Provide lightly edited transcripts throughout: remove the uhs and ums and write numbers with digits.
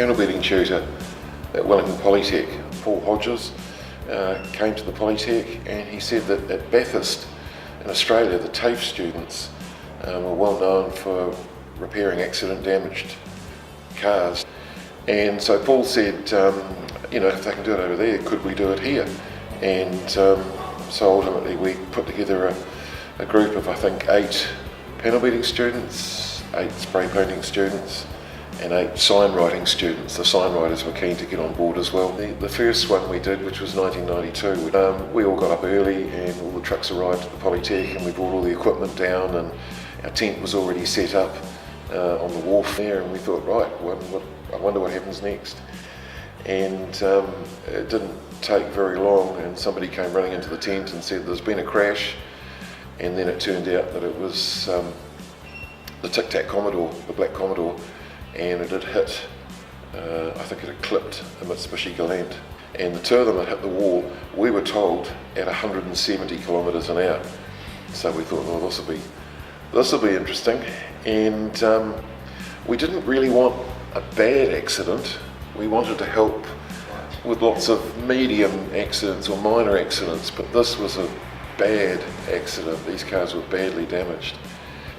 panel beating tutor at Wellington Polytech, Paul Hodges, came to the Polytech, and he said that at Bathurst in Australia, the TAFE students were well known for repairing accident-damaged cars. And so Paul said, if they can do it over there, could we do it here? And so ultimately we put together a group of, I think, 8 panel beating students, 8 spray painting students, and 8 sign writing students. The sign writers were keen to get on board as well. The first one we did, which was 1992, we all got up early and all the trucks arrived at the Polytech, and we brought all the equipment down, and our tent was already set up on the wharf there, and we thought, right, I wonder what happens next. And it didn't take very long, and somebody came running into the tent and said there's been a crash, and then it turned out that it was the Tic Tac Commodore, the black Commodore, and it had hit, I think it had clipped a Mitsubishi Galant, and the two of them had hit the wall, we were told, at 170 kilometres an hour. So we thought, well, this will be interesting, and we didn't really want a bad accident. We wanted to help with lots of medium accidents or minor accidents, but this was a bad accident. These cars were badly damaged.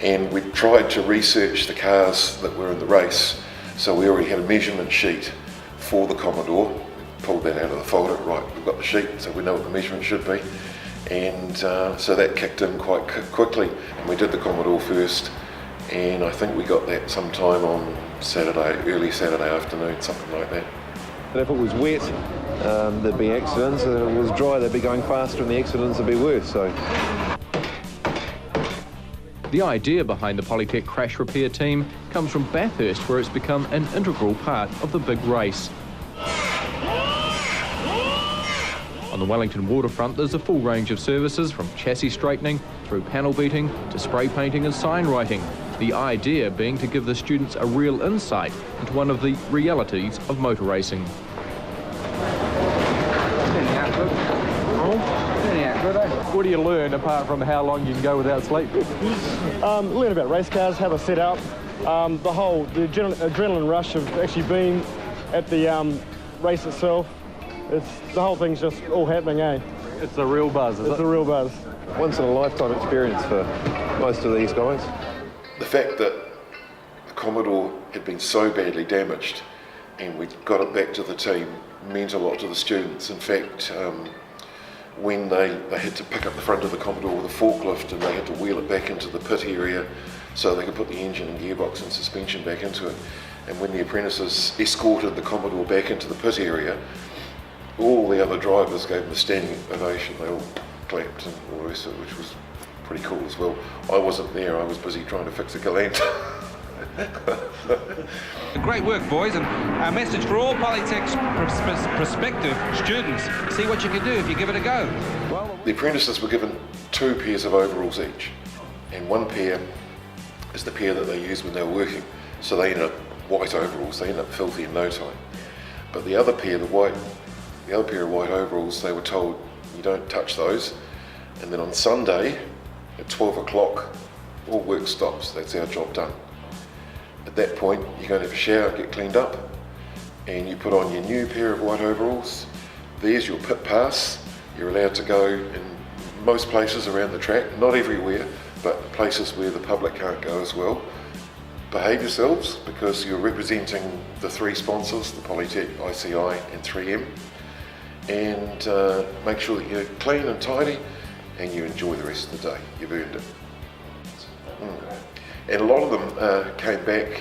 And we tried to research the cars that were in the race, so we already had a measurement sheet for the Commodore. We pulled that out of the folder, right, we've got the sheet, so we know what the measurement should be. And so that kicked in quite quickly, and we did the Commodore first, and I think we got that sometime on Saturday, early Saturday afternoon, something like that. And if it was wet, there'd be accidents, and if it was dry, they'd be going faster and the accidents would be worse. So. The idea behind the Polytech crash repair team comes from Bathurst, where it's become an integral part of the big race. On the Wellington waterfront, there's a full range of services from chassis straightening through panel beating to spray painting and sign writing. The idea being to give the students a real insight into one of the realities of motor racing. What do you learn apart from how long you can go without sleep? Learn about race cars, how they're set up, the adrenaline rush of actually being at the race itself. The whole thing's just all happening, eh? It's a real buzz, is it? It's a real buzz. Once in a lifetime experience for most of these guys. The fact that the Commodore had been so badly damaged and we got it back to the team meant a lot to the students. In fact, when they had to pick up the front of the Commodore with a forklift and they had to wheel it back into the pit area so they could put the engine and gearbox and suspension back into it. And when the apprentices escorted the Commodore back into the pit area, all the other drivers gave them a standing ovation. They all clapped and all the rest of it, which was pretty cool as well. I wasn't there, I was busy trying to fix a Galant. Great work, boys, and our message for all Polytech's prospective students: see what you can do if you give it a go. The apprentices were given 2 pairs of overalls each, and one pair is the pair that they used when they were working, so they ended up white overalls. They ended up filthy in no time. But the other pair, the other pair of white overalls, they were told, you don't touch those, and then on Sunday at 12 o'clock all work stops. That's our job done. At that point you go and have a shower, get cleaned up, and you put on your new pair of white overalls. There's your pit pass. You're allowed to go in most places around the track, not everywhere, but places where the public can't go as well. Behave yourselves, because you're representing the 3 sponsors, the Polytech, ICI and 3M, and make sure that you're clean and tidy and you enjoy the rest of the day. You've earned it. And a lot of them came back.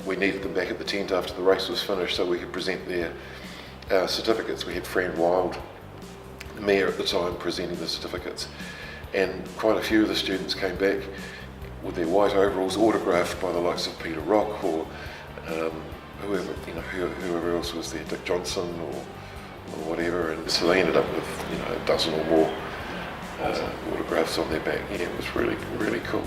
We needed them back at the tent after the race was finished so we could present their certificates. We had Fran Wild, the mayor at the time, presenting the certificates, and quite a few of the students came back with their white overalls autographed by the likes of Peter Rock or whoever else was there, Dick Johnson or whatever, and so they ended up with a dozen or more autographs on their back. Yeah, it was really, really cool.